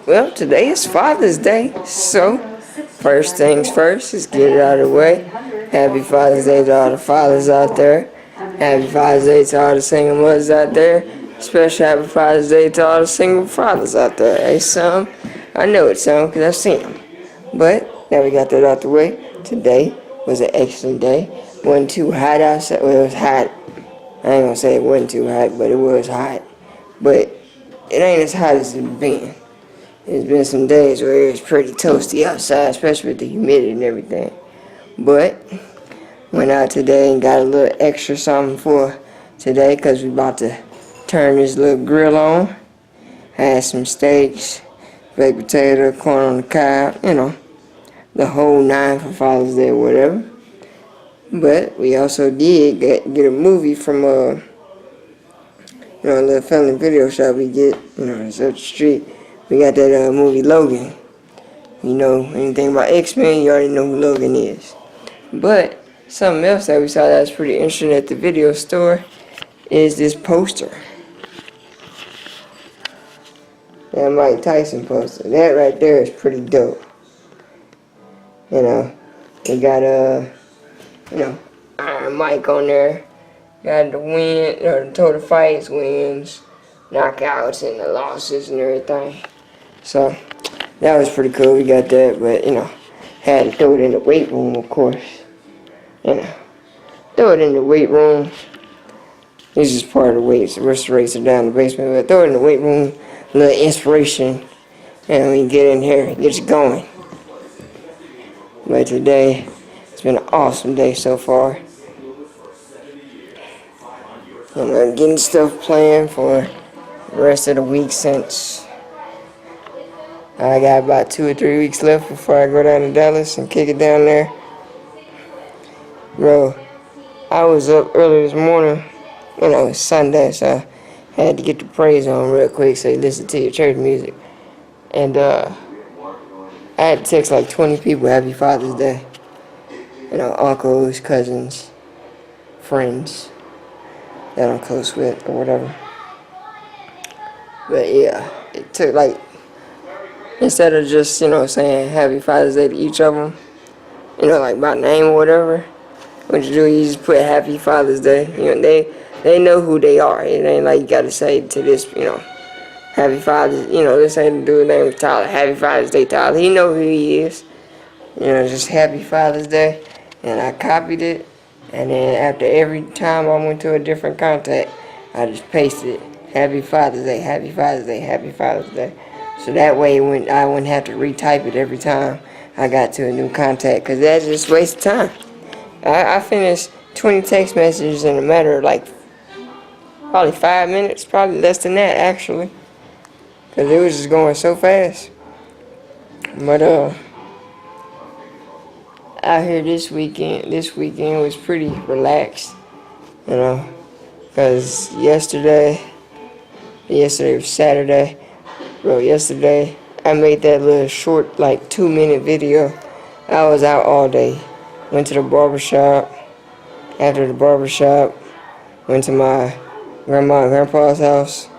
Well, today is Father's Day, so first things first, let's get it out of the way. Happy Father's Day to all the fathers out there. Happy Father's Day to all the single mothers out there. Special happy Father's Day to all the single fathers out there. Hey, some, I know it's some because I've seen them. But now we got that out the way. Today was an excellent day. Wasn't too hot outside. Well, it was hot. I ain't gonna say it wasn't too hot, but it was hot. But it ain't as hot as it's been. There's been some days where it's pretty toasty outside, especially with the humidity and everything. But went out today and got a little extra something for today because we about to turn this little grill on. Had some steaks, baked potato, corn on the cob, the whole nine for Father's Day or whatever. But we also did get a movie from a little family video shop we get, it's up the street. We got that movie Logan. You know anything about X-Men, you already know who Logan is. But something else that we saw that was pretty interesting at the video store is this poster. That Mike Tyson poster. That right there is pretty dope. They got Iron Mike on there. Got the win, or the total fights, wins, knockouts, and the losses and everything. So that was pretty cool. We got that, but had to throw it in the weight room, of course. Throw it in the weight room. This is part of the weights. The rest of the weights are down in the basement, but throw it in the weight room. A little inspiration, and we get in here, it gets going. But today, it's been an awesome day so far. I'm getting stuff planned for the rest of the week since I got about 2 or 3 weeks left before I go down to Dallas and kick it down there. Bro, I was up early this morning, it's Sunday, so I had to get the praise on real quick so you listen to your church music. And I had to text like 20 people Happy Father's Day. Uncles, cousins, friends that I'm close with or whatever. But yeah, it took like, instead of just, saying Happy Father's Day to each of them, like by name or whatever, what you do, you just put Happy Father's Day. They know who they are. It ain't like you gotta say to this, Happy Father's, this ain't the dude's name is Tyler. Happy Father's Day, Tyler. He know who he is. Just Happy Father's Day. And I copied it. And then after every time I went to a different contact, I just pasted Happy Father's Day, Happy Father's Day, Happy Father's Day. So that way I wouldn't have to retype it every time I got to a new contact, because that's just waste of time. I finished 20 text messages in a matter of like probably 5 minutes, probably less than that actually, because it was just going so fast. But out here this weekend was pretty relaxed, because yesterday was Saturday. Bro, yesterday I made that little short, like 2-minute video. I was out all day. Went to the barbershop. After the barbershop, went to my grandma and grandpa's house.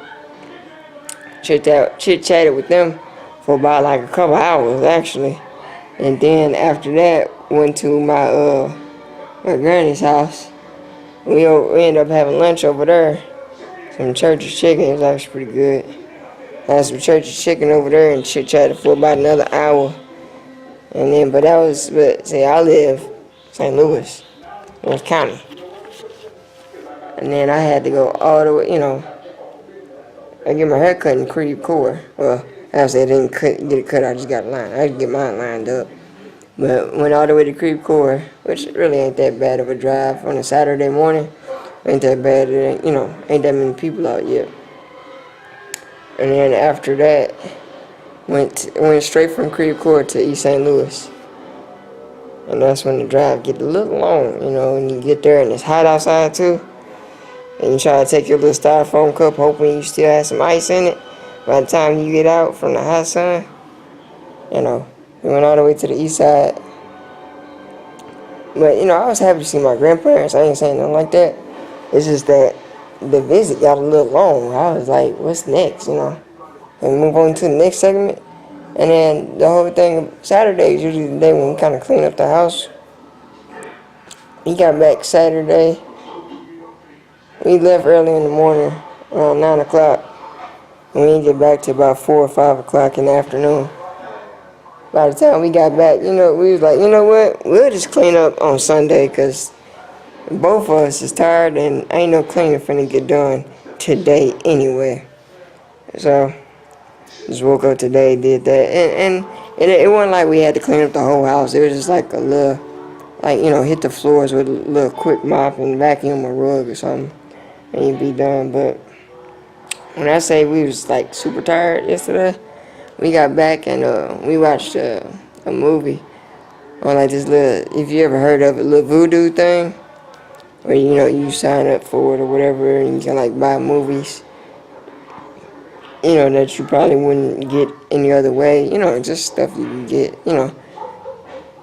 Chit-chatted with them for about like a couple hours actually. And then after that, went to my granny's house. We ended up having lunch over there. Some church's chicken. It was actually pretty good. Had some church's chicken over there and chit-chatted for about another hour. And then, I live St. Louis County. And then I had to go all the way, I get my hair cut in Creve Coeur. Well, actually I didn't get it cut, I just got it lined. I had to get mine lined up. But went all the way to Creve Coeur, which really ain't that bad of a drive on a Saturday morning. Ain't that bad, ain't that many people out yet. And then after that, went straight from Creve Coeur to East St. Louis. And that's when the drive get a little long, when you get there and it's hot outside too. And you try to take your little styrofoam cup hoping you still have some ice in it. By the time you get out from the hot sun, we went all the way to the east side. But, I was happy to see my grandparents. I ain't saying nothing like that. It's just that the visit got a little long. I was like, what's next, and move on to the next segment. And then the whole thing, Saturday is usually the day when we kind of clean up the house. We got back Saturday. We left early in the morning, around 9 o'clock. And we didn't get back to about 4 or 5 o'clock in the afternoon. By the time we got back, we was like, you know what? We'll just clean up on Sunday because both of us is tired and ain't no cleaning finna get done today anyway. So, just woke up today, did that. And it wasn't like we had to clean up the whole house. It was just like a little, hit the floors with a little quick mop and vacuum a rug or something. And you'd be done. But when I say we was like super tired yesterday, we got back and we watched a movie on like this little, if you ever heard of it, little voodoo thing, where you sign up for it or whatever, and you can like buy movies, that you probably wouldn't get any other way, just stuff you can get,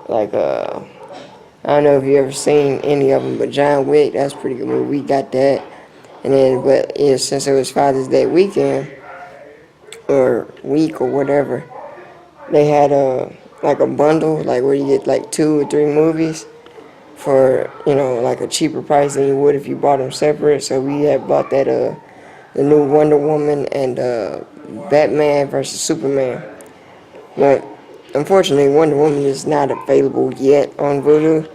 like I don't know if you ever seen any of them, but John Wick, that's a pretty good movie. We got that, and then but yeah, since it was Father's Day weekend or week or whatever, they had like a bundle, like where you get like 2 or 3 movies for like a cheaper price than you would if you bought them separate. So we had bought that the new Wonder Woman and Batman versus Superman. But unfortunately, Wonder Woman is not available yet on Vudu,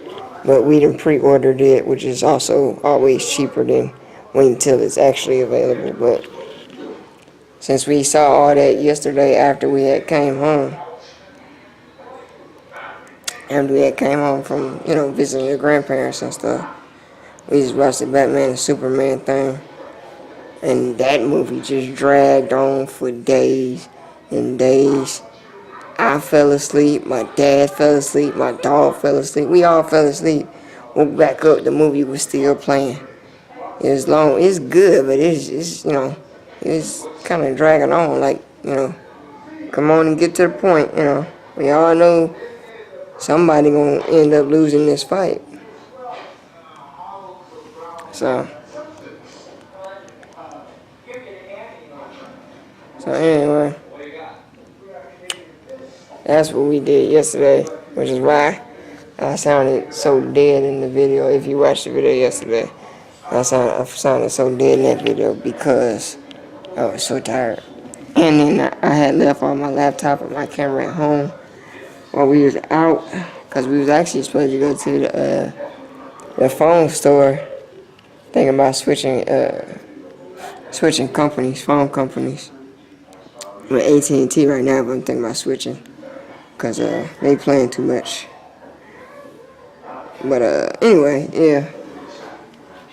but we done pre-ordered it, which is also always cheaper than waiting until it's actually available. But since we saw all that yesterday after we had came home, from, visiting the grandparents and stuff, we just watched the Batman and Superman thing. And that movie just dragged on for days and days. I fell asleep, my dad fell asleep, my dog fell asleep. We all fell asleep. Woke back up, the movie was still playing. It was long, it's good, but it's it's kind of dragging on, like, come on and get to the point, We all know somebody gonna end up losing this fight. So anyway, that's what we did yesterday, which is why I sounded so dead in the video. If you watched the video yesterday, I sounded so dead in that video because I was so tired. And then I had left all my laptop and my camera at home while we was out, because we was actually supposed to go to the phone store, thinking about switching phone companies. With AT&T right now, but I'm thinking about switching because they playing too much. But anyway, yeah,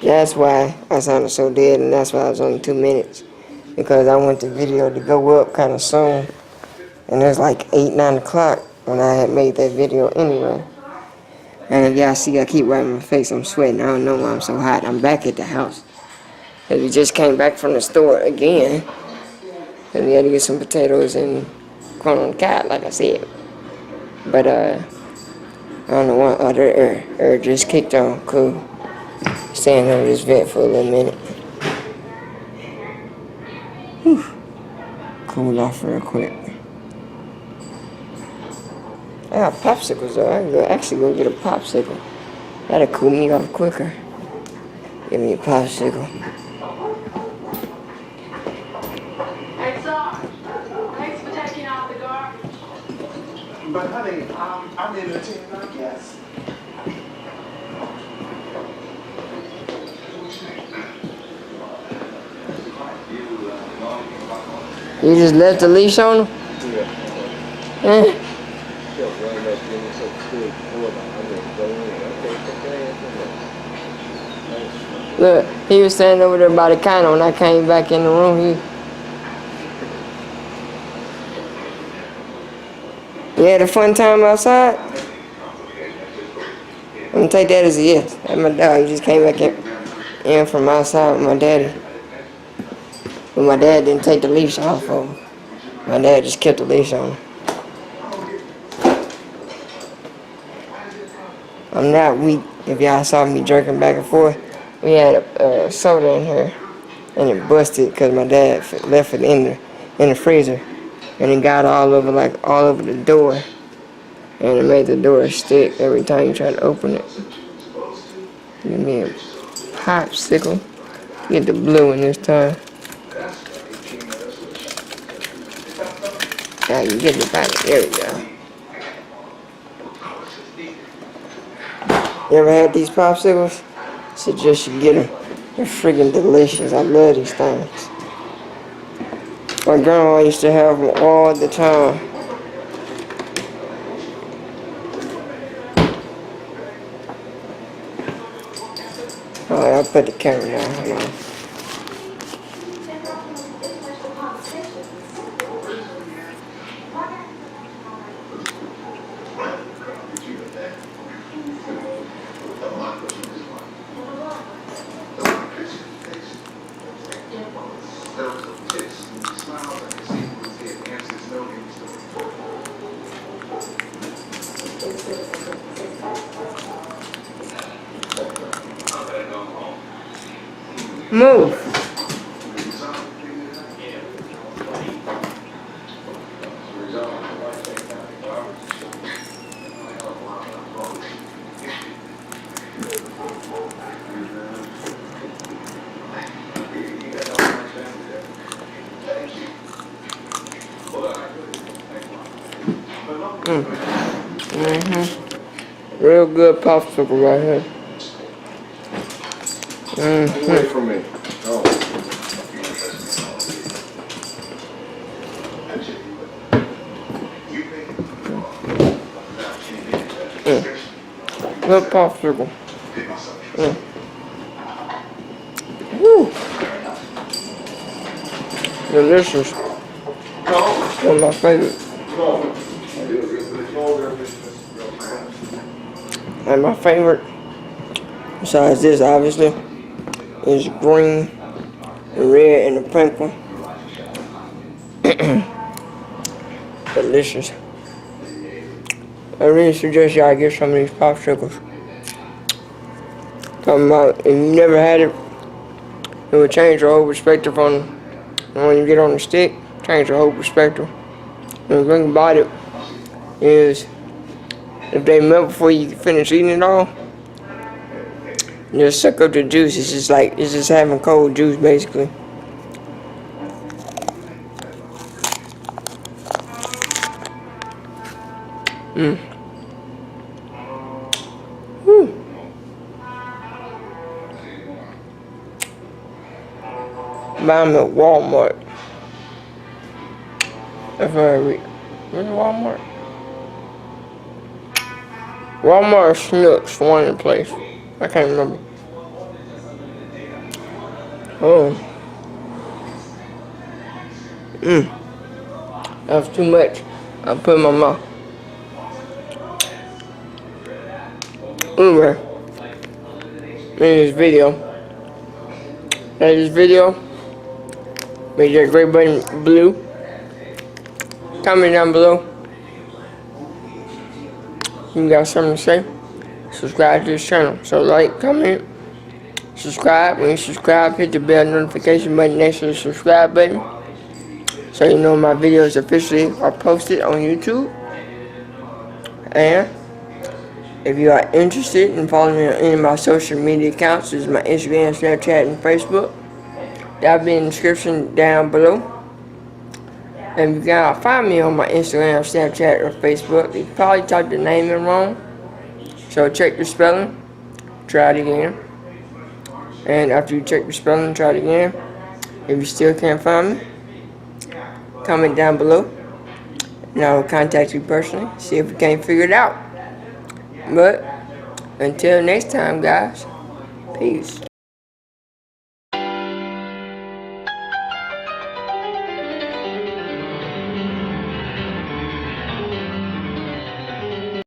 that's why I sounded so dead, and that's why I was only 2 minutes, because I want the video to go up kind of soon, and it was like 8-9 o'clock when I had made that video anyway. And if y'all see, I keep wiping my face, I'm sweating. I don't know why I'm so hot. I'm back at the house, and we just came back from the store again, and we had to get some potatoes and corn on the cob, like I said. But I don't know why other air just kicked on. Cool. Staying under this vent for a little minute. Whew. Cool off real quick. I got popsicles though. I can actually go get a popsicle. That'll cool me off quicker. Give me a popsicle. Hey, Sarge. Thanks for taking out the garbage. But honey, I'm entertaining our guests. You just left the leash on him? Yeah. Look, he was standing over there by the counter when I came back in the room. You had a fun time outside? I'm gonna take that as a yes. That's my dog. He just came back in from outside with my daddy. But my dad didn't take the leash off of him. My dad just kept the leash on him. I'm not weak. If y'all saw me jerking back and forth, we had a soda in here, and it busted because my dad left it in in the freezer, and it got all over the door, and it made the door stick every time you try to open it. Give me a popsicle. Get the blue one this time. Now you get the back. There we go. You ever had these popsicles? Suggest you get them. They're freaking delicious. I love these things. My grandma used to have them all the time. Alright, I'll put the camera down. Hold on. Move. Real good popsicle right here. Away from me. Oh. Good popsicle. Woo. Delicious. One of my favorites. And my favorite, besides this obviously, is green, the red, and the pink one. Delicious. I really suggest y'all get some of these popsicles. Talking about, if you never had it, it would change your whole perspective on when you get on the stick. Change your whole perspective. And the thing about it is, if they melt before you finish eating it all, just suck up the juice. It's just having cold juice basically. Woo. Buy them at Walmart. That's where I read. Where's Walmart? Walmart or Snooks, one in the place. I can't remember. Oh. That was too much. I put in my mouth. Anyway, in this video, make that gray button blue. Comment down below. You got something to say? Subscribe to this channel. So like, comment, subscribe. When you subscribe, hit the bell notification button next to the subscribe button, so you know my videos officially are posted on YouTube. And if you are interested in following me on any of my social media accounts, this is my Instagram, Snapchat, and Facebook. That'll be in the description down below. And you can find me on my Instagram, Snapchat, or Facebook. You probably typed the name in wrong, so check the spelling. Try it again. And after you check the spelling, try it again. If you still can't find me, comment down below, and I will contact you personally. See if we can't figure it out. But until next time, guys, peace.